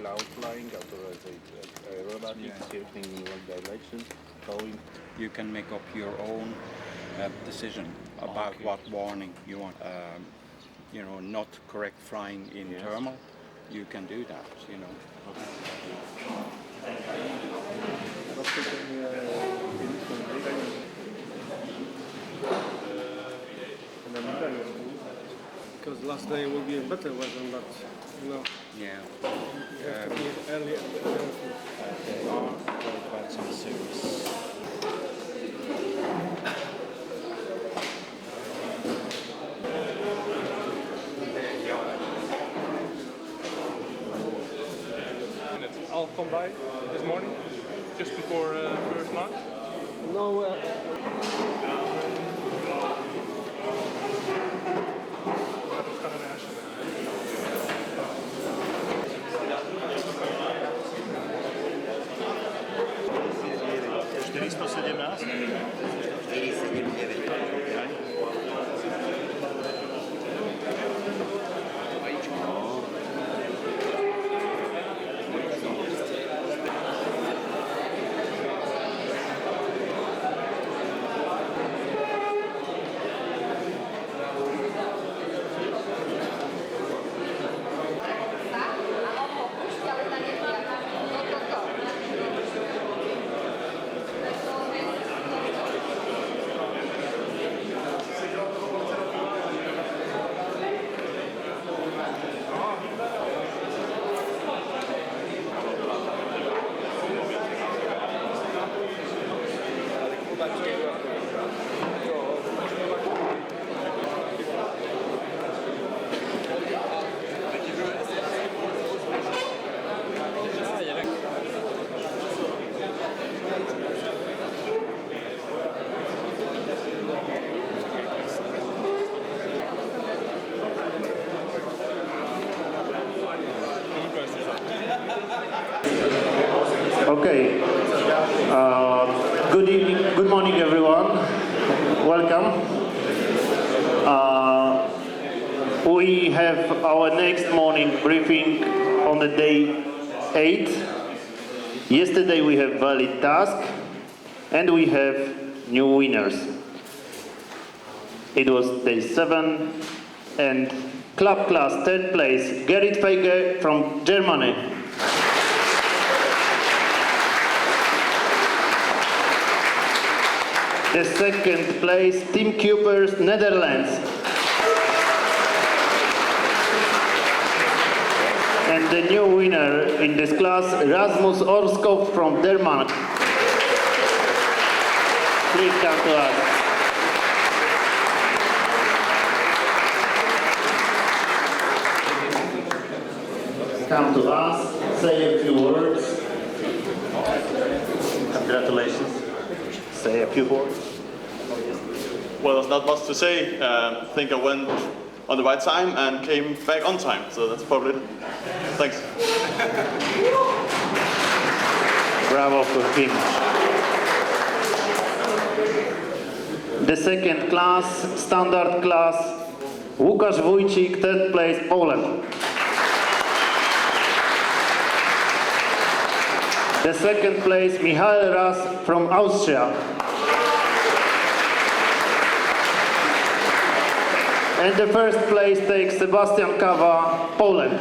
cloud flying, aerobatics, everything in one direction, going. You can make up your own decision about what warning you want. Not correct flying in thermal. You can do that, Because last day will be a better weather, but Yeah. early. About some service. I'll come by this morning, just before first march. No. Okay. Good evening, good morning, everyone. Welcome. We have our next morning briefing on the day 8. Yesterday we have valid task, and we have new winners. It was day 7, and club class 3rd place, Gerrit Feige from Germany. The 2nd place, Team Cupers, Netherlands. And the new winner in this class, Rasmus Orskov from Denmark. Please come to us. Come to us, say a few words. Congratulations. Say a few words. Well, there's not much to say. I think I went on the right time and came back on time, so that's probably it. Thanks. Bravo for him. The 2nd class, standard class, Łukasz Wójcik, 3rd place, Poland. The 2nd place, Michał Ras from Austria. And the 1st place takes Sebastian Kawa, Poland.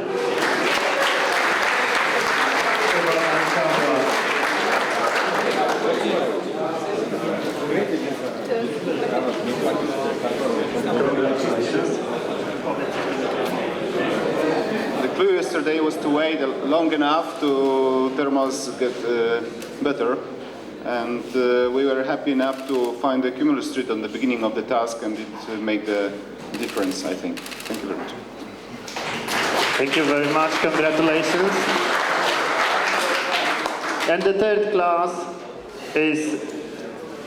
The clue yesterday was to wait long enough to thermals get better, and we were happy enough to find the cumulus street on the beginning of the task, and it made the difference, I think. Thank you very much. Thank you very much. Congratulations. And the 3rd class is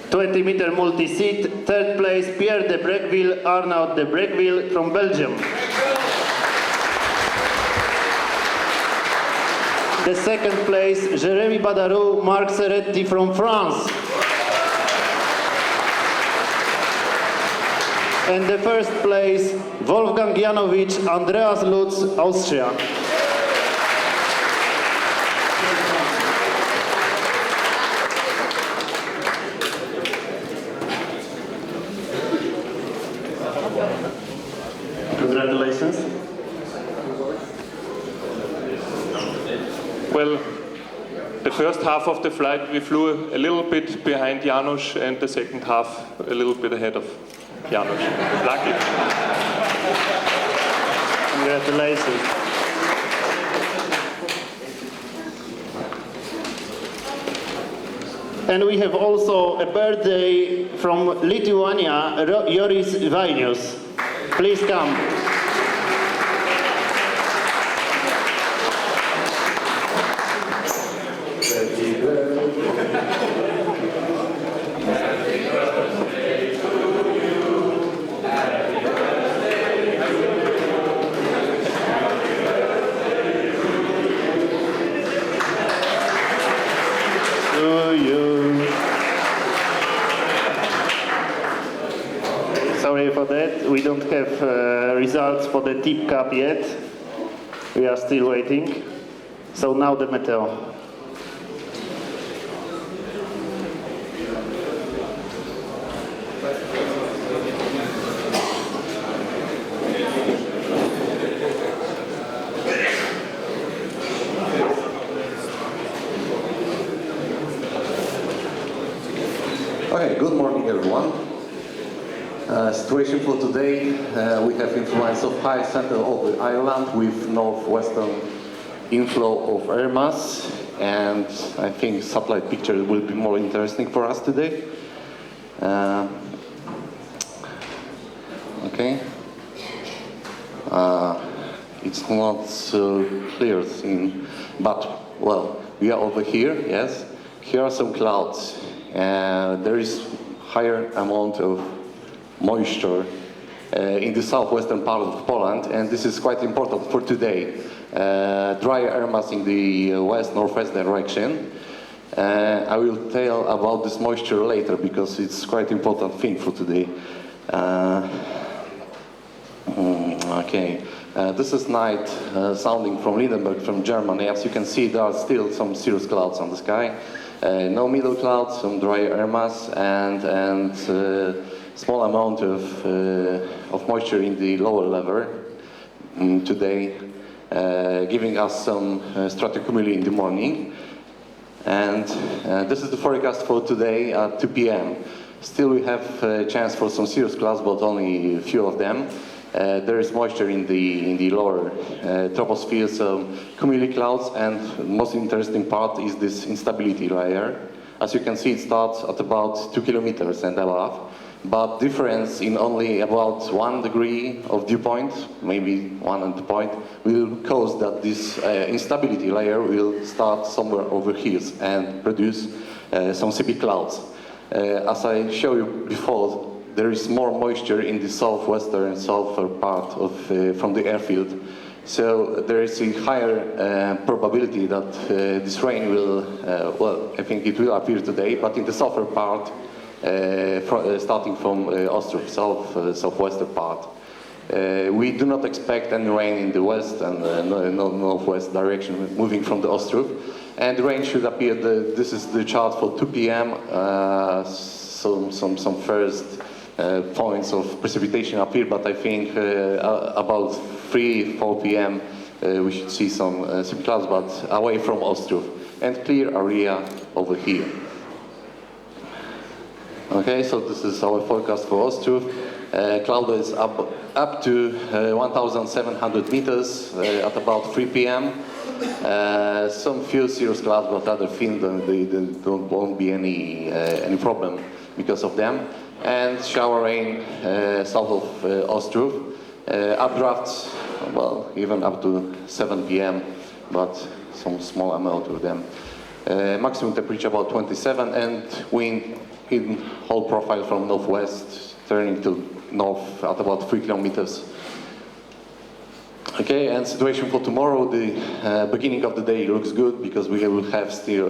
20-meter multi-seat. 3rd place, Pierre de Brequeville, Arnaud de Brequeville from Belgium. The 2nd place, Jérémy Badarou, Marc Serretti from France. And the 1st place, Wolfgang Janowicz, Andreas Lutz, Austria. Congratulations. Well, the first half of the flight we flew a little bit behind Janusz, and the second half a little bit ahead of Janusz. Lucky. Congratulations. And we have also a birthday from Lithuania, Joris Vainius. Please come. Sorry for that. We don't have results for the tip cup yet. We are still waiting. So now the Meteo. Okay, good morning everyone. Situation for today, we have influence of high center of the island with northwestern inflow of air mass, and I think satellite picture will be more interesting for us today. Okay. It's not so clear thing, but well, we are over here, yes. Here are some clouds. There is higher amount of moisture in the southwestern part of Poland, and this is quite important for today. Drier air mass in the west-northwest direction. I will tell about this moisture later because it's quite important thing for today. Okay, this is night sounding from Lindenberg, from Germany. As you can see, there are still some cirrus clouds on the sky. No middle clouds, some dry air mass, and small amount of moisture in the lower level today, giving us some stratocumuli in the morning. And this is the forecast for today at 2 p.m. Still we have a chance for some cirrus clouds, but only a few of them. There is moisture in the lower troposphere, so cumuli clouds, and the most interesting part is this instability layer. As you can see, it starts at about 2 kilometers and above, but difference in only about 1 degree of dew point, maybe 1 point, will cause that this instability layer will start somewhere over here and produce some CP clouds. As I showed you before, there is more moisture in the southwestern and southern part of from the airfield, so there is a higher probability that this rain will, well, I think it will appear today, but in the southern part, starting from Ostrowski, southwestern part. We do not expect any rain in the west and northwest direction, moving from the Ostrowski, and the rain should appear. This is the chart for 2 p.m. Some first points of precipitation appear, but I think about 3-4 p.m. We should see some clouds, but away from Ostrowski, and clear area over here. Okay, so this is our forecast for Ostrowski. Cloud is up to 1,700 meters at about 3 p.m. Some few cirrus clouds, but other things, won't be any problem because of them. And shower rain south of Ostrowski. Updrafts, well, even up to 7 p.m., but some small amount of them. Maximum temperature about 27, and wind in whole profile from northwest, turning to north at about 3 kilometers. Okay, and situation for tomorrow, the beginning of the day looks good because we will have still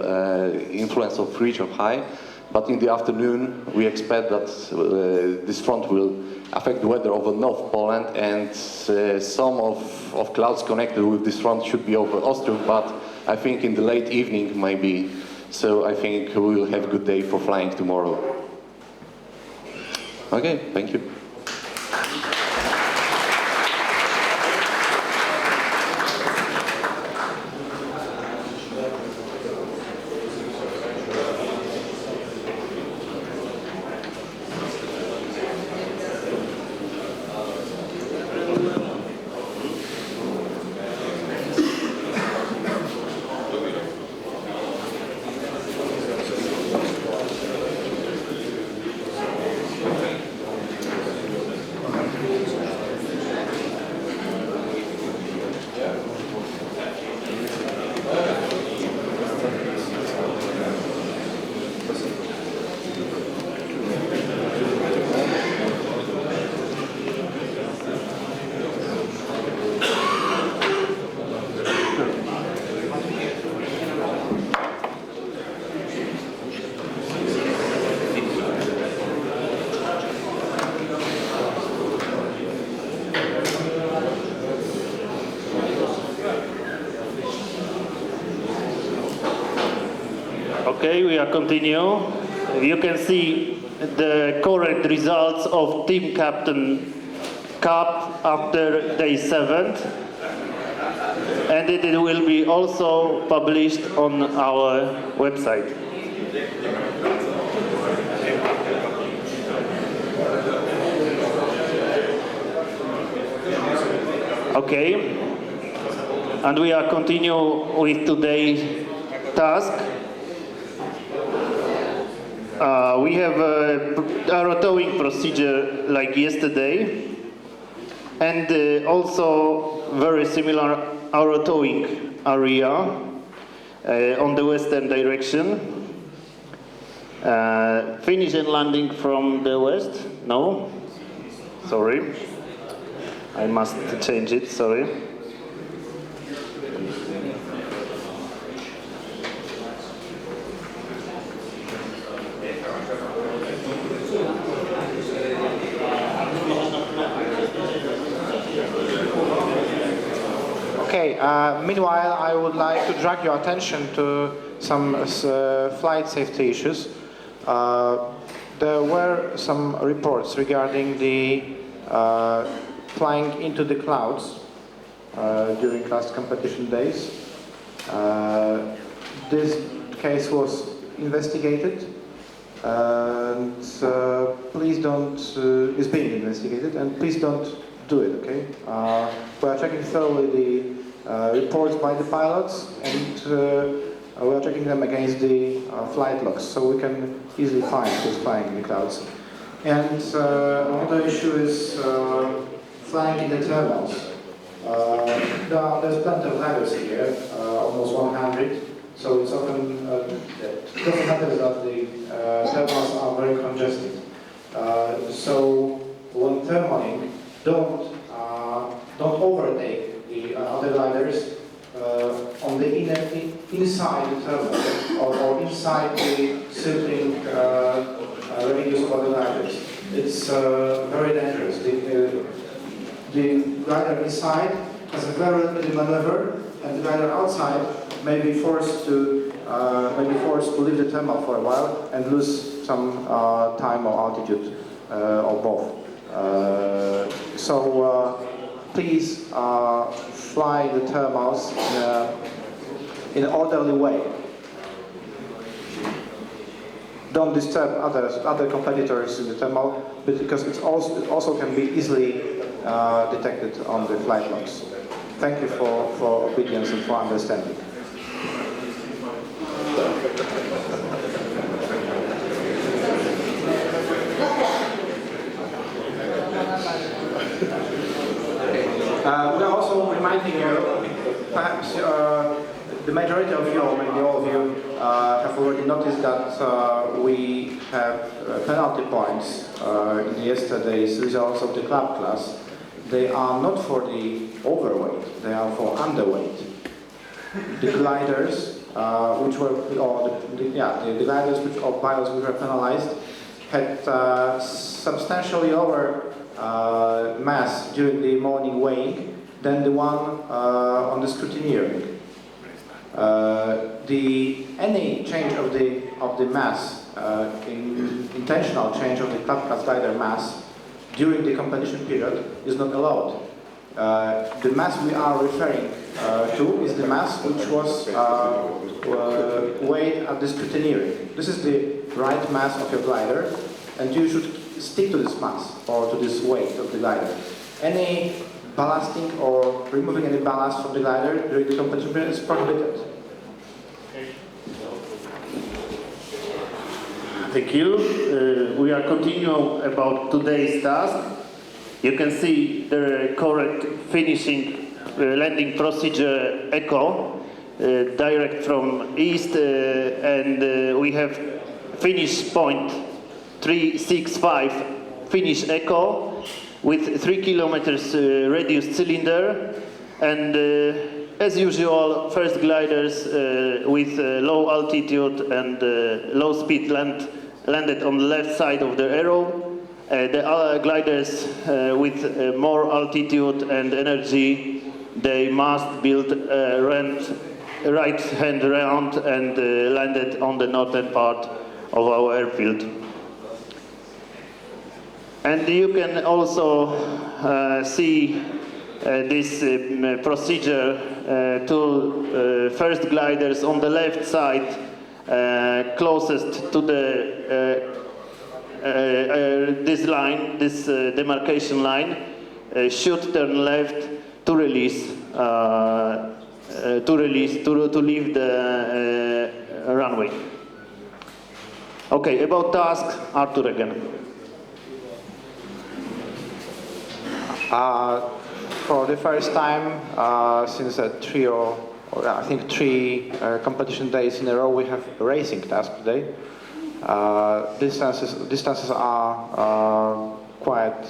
influence of ridge of high. But in the afternoon, we expect that this front will affect the weather over North Poland, and some of clouds connected with this front should be over Ostrowski, but I think in the late evening maybe. So I think we will have a good day for flying tomorrow. Okay, thank you. Okay, we are continue. You can see the correct results of Team Captain Cup after day 7. And it will be also published on our website. Okay, and we are continue with today's task. We have a towing procedure like yesterday, and also very similar towing area on the western direction. Finish and landing from the west? No? Sorry. I must change it, sorry. Okay, meanwhile, I would like to drag your attention to some flight safety issues. There were some reports regarding the flying into the clouds during last competition days. This case was investigated, and please don't, is being investigated, and please don't do it, okay? We are checking thoroughly the reports by the pilots, and we are checking them against the flight logs, so we can easily find who's flying in the clouds. And another issue is flying in the terminals. There's plenty of gliders here, almost 100, so it's often, it doesn't matter that the terminals are very congested. So when thermaling, don't overtake the other gliders on the inside the terminal or inside the circling radius of other gliders. It's very dangerous. The glider inside has a very limited maneuver, and the glider outside may be forced to leave the terminal for a while and lose some time or altitude or both. So please fly the terminals in an orderly way. Don't disturb other competitors in the terminal, because it also can be easily detected on the flight logs. Thank you for obedience and for understanding. We are also reminding you, perhaps the majority of you, or maybe all of you, have already noticed that we have penalty points in yesterday's results of the club class. They are not for the overweight, they are for underweight. The gliders, which were, or the gliders of pilots which were penalized, had substantially lower mass during the morning weighing than the one on the scrutineering. Any change of the mass, intentional change of the club class glider mass during the competition period is not allowed. The mass we are referring to is the mass which was weighed at the scrutineering. This is the right mass of your glider, and you should stick to this mass or to this weight of the glider. Any ballasting or removing any ballast from the glider during the competition period is prohibited. Thank you. We are continuing about today's task. You can see the correct finishing landing procedure echo, direct from east, and we have finish point 365 finish echo with 3 kilometers radius cylinder, and as usual, first gliders with low altitude and low speed landed on the left side of the arrow. The other gliders with more altitude and energy, they must build ramp right hand round and landed on the northern part of our airfield. And you can also see this procedure to first gliders on the left side, closest to the this line, this demarcation line, should turn left to release, to leave the runway. Okay, about task, Artur again. For the first time since I think three competition days in a row, we have a racing task today. Distances are quite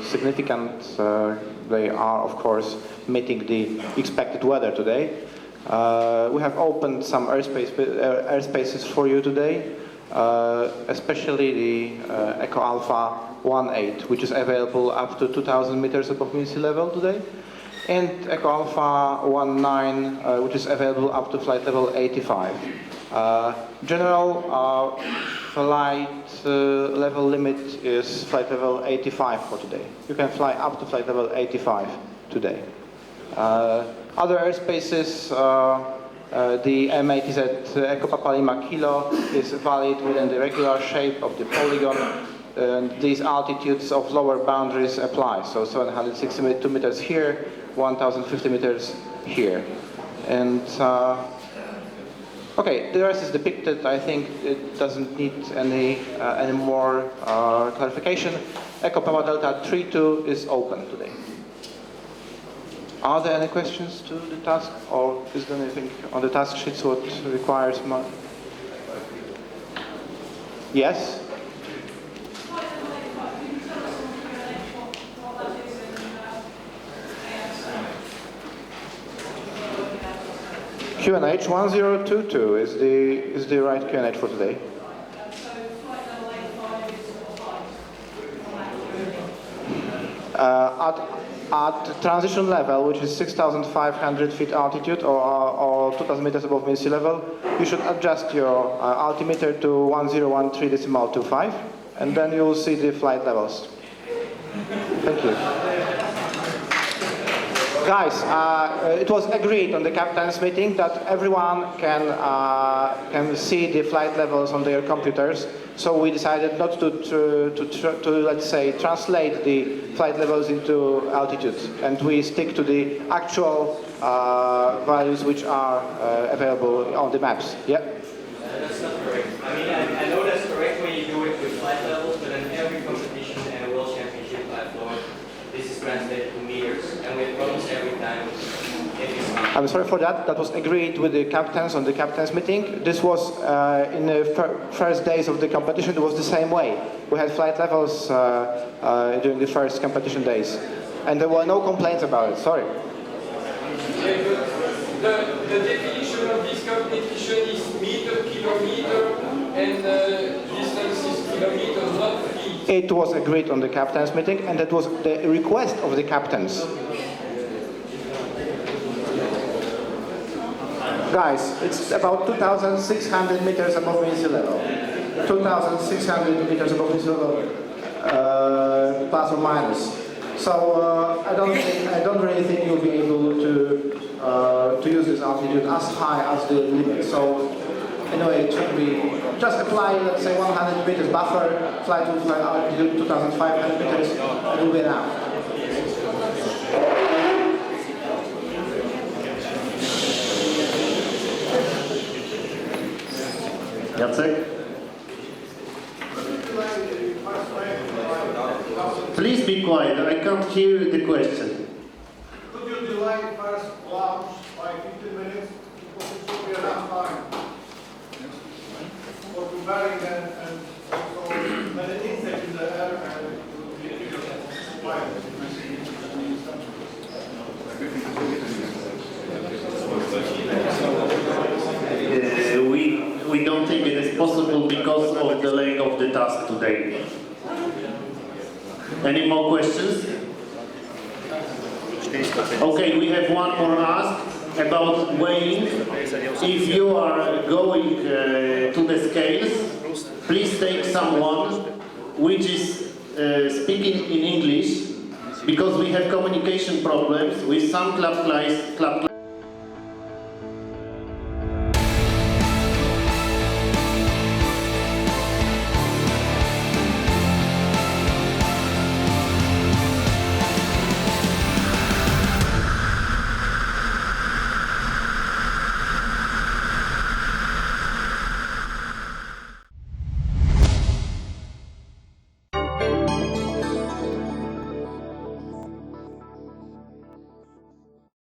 significant. They are, of course, meeting the expected weather today. We have opened some airspaces for you today, especially the Echo Alpha 18, which is available up to 2,000 meters above sea level today, and Echo Alpha 19, which is available up to flight level 85. General flight level limit is flight level 85 for today. You can fly up to flight level 85 today. Other airspaces, the M80Z Echo Papa Lima Kilo is valid within the regular shape of the polygon. And these altitudes of lower boundaries apply. So 762 meters here, 1,050 meters here. And okay, the rest is depicted. I think it doesn't need any more clarification. Echo Papa Delta 32 is open today. Are there any questions to the task, or is there anything on the task sheets what requires more? Yes? QNH 1022 is the right QNH for today. At transition level, which is 6,500 feet altitude or 2,000 meters above sea level, you should adjust your altimeter to 1013.25, and then you will see the flight levels. Thank you. Guys, it was agreed on the captain's meeting that everyone can see the flight levels on their computers. So we decided not to let's say, translate the flight levels into altitudes, and we stick to the actual values which are available on the maps. Yeah. That's not correct. I mean, I know that's correct when you do it with flight levels, but in every competition and a world championship platform, this is translated to meters, and we promise every time. I'm sorry for that. That was agreed with the captains on the captains meeting. This was in the first days of the competition. It was the same way. We had flight levels during the first competition days, and there were no complaints about it. Sorry. The definition of this competition is meter, kilometer, and distance is kilometers, not feet. It was agreed on the captains meeting, and that was the request of the captains. Guys, it's about 2,600 meters above sea level. 2,600 meters above sea level, plus or minus. So I don't really think you'll be able to use this altitude as high as the limit. So anyway, it should be just apply, let's say, 100 meters buffer, flight to flight altitude 2,500 meters. It will be enough. Jacek? Please be quiet, I can't hear the question. Could you delay first launch by 15 minutes? Because it should be enough time for preparing and also let it insect in the air and We don't think it is possible because of the length of the task today. Any more questions? Okay, we have one more ask about weighing. If you are going to the scales, please take someone which is speaking in English, because we have communication problems with some club